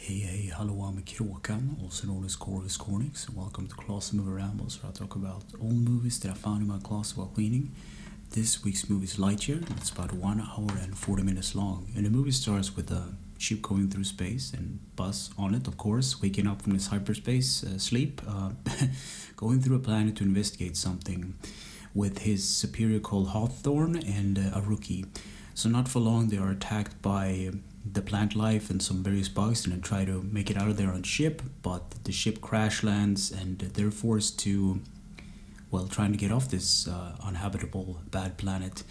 Hey, hello, I'm Kråkan, also known as Cornix. Welcome to Closet Movie Rambles, where I talk about old movies that I found in my closet while cleaning. This week's movie is Lightyear, and it's about 1 hour and 40 minutes long. And the movie starts with a ship going through space, and Buzz on it, of course, waking up from his hyperspace sleep, going through a planet to investigate something with his superior called Hawthorne and a rookie. So not for long, they are attacked by the plant life and some various bugs, and then try to make it out of there on ship, but the ship crash lands and they're forced to, well, trying to get off this uninhabitable bad planet.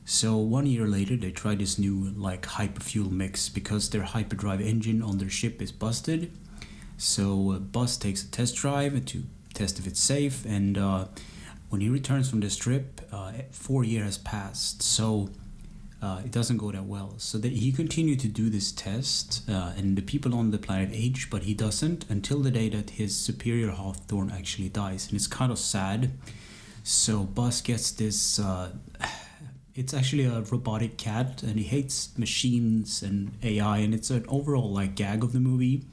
So 1 year later, they try this new hyperfuel mix because their hyperdrive engine on their ship is busted. So Buzz takes a test drive to test if it's safe, and when he returns from this trip, 4 years has passed. So it doesn't go that well. So that he continued to do this test, and the people on the planet age, but he doesn't until the day that his superior Hawthorne actually dies, and it's kind of sad. So Buzz gets this. It's actually a robotic cat, and he hates machines and AI, and it's an overall gag of the movie.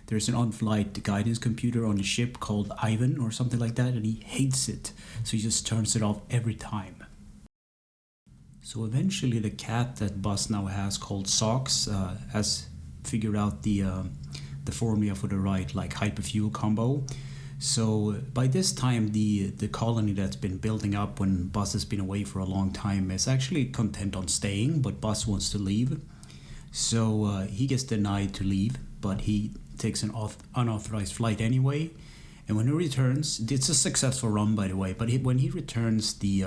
There's an on-flight guidance computer on the ship called Ivan or something like that, and he hates it, so he just turns it off every time. So eventually the cat that Buzz now has, called Socks, has figured out the formula for the right hyperfuel combo. So by this time the colony that's been building up when Buzz has been away for a long time is actually content on staying, but Buzz wants to leave. So he gets denied to leave, but he takes an unauthorized flight anyway. And when he returns, it's a successful run, by the way, but when he returns, the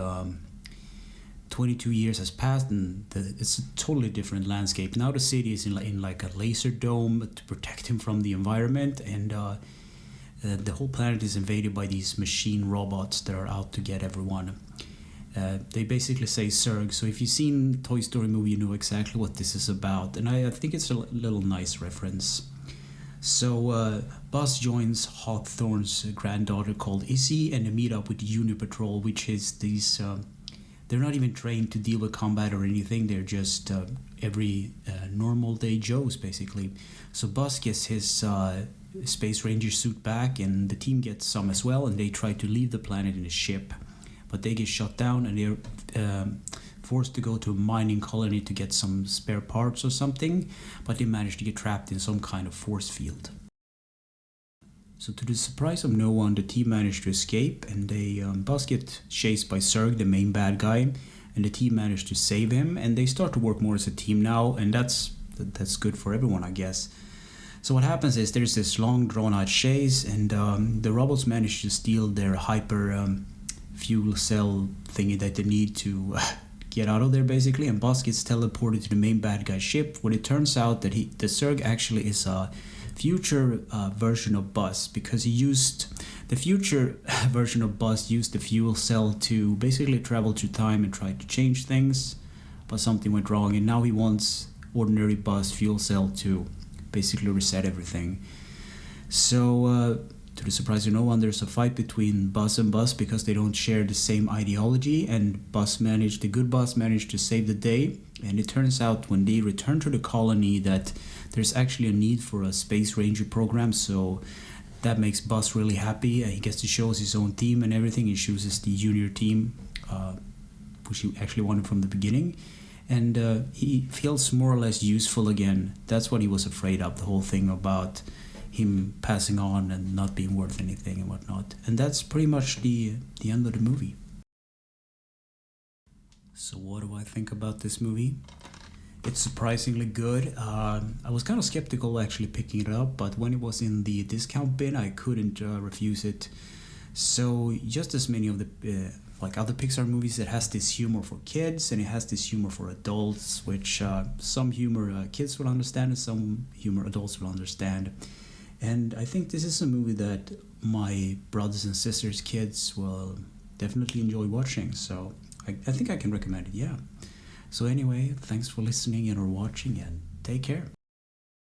22 years has passed, and it's a totally different landscape. Now the city is in a laser dome to protect him from the environment, and the whole planet is invaded by these machine robots that are out to get everyone. They basically say Zurg, so if you've seen Toy Story movie, you know exactly what this is about, and I think it's a little nice reference. So Buzz joins Hawthorne's granddaughter called Izzy, and they meet up with Uni Patrol, which is these... they're not even trained to deal with combat or anything. They're just every normal day Joes, basically. So Buzz gets his Space Ranger suit back, and the team gets some as well, and they try to leave the planet in a ship. But they get shot down, and they're forced to go to a mining colony to get some spare parts or something, but they manage to get trapped in some kind of force field. So to the surprise of no one, the team managed to escape, and Buzz gets chased by Zurg, the main bad guy, and the team managed to save him, and they start to work more as a team now, and that's good for everyone, I guess. So what happens is there's this long drawn-out chase, and the robots manage to steal their hyper fuel cell thingy that they need to get out of there, basically, and Buzz gets teleported to the main bad guy's ship, when it turns out that the Zurg actually is a future version of Buzz, because the future version of Buzz used the fuel cell to basically travel through time and try to change things, but something went wrong, and now he wants ordinary Buzz fuel cell to basically reset everything. So to the surprise of no one, there's a fight between Buzz and Buzz because they don't share the same ideology, and the good Buzz managed to save the day. And it turns out when they return to the colony that there's actually a need for a Space Ranger program, so that makes Buzz really happy. He gets to choose his own team and everything. He chooses the junior team, which he actually wanted from the beginning. And he feels more or less useful again. That's what he was afraid of, the whole thing about him passing on and not being worth anything and whatnot. And that's pretty much the end of the movie. So what do I think about this movie? It's surprisingly good. I was kind of skeptical actually picking it up, but when it was in the discount bin, I couldn't refuse it. So just as many of the other Pixar movies, it has this humor for kids and it has this humor for adults, which some humor kids will understand and some humor adults will understand. And I think this is a movie that my brothers and sisters' kids will definitely enjoy watching. So I think I can recommend it, yeah. So anyway, thanks for listening and or watching, and take care.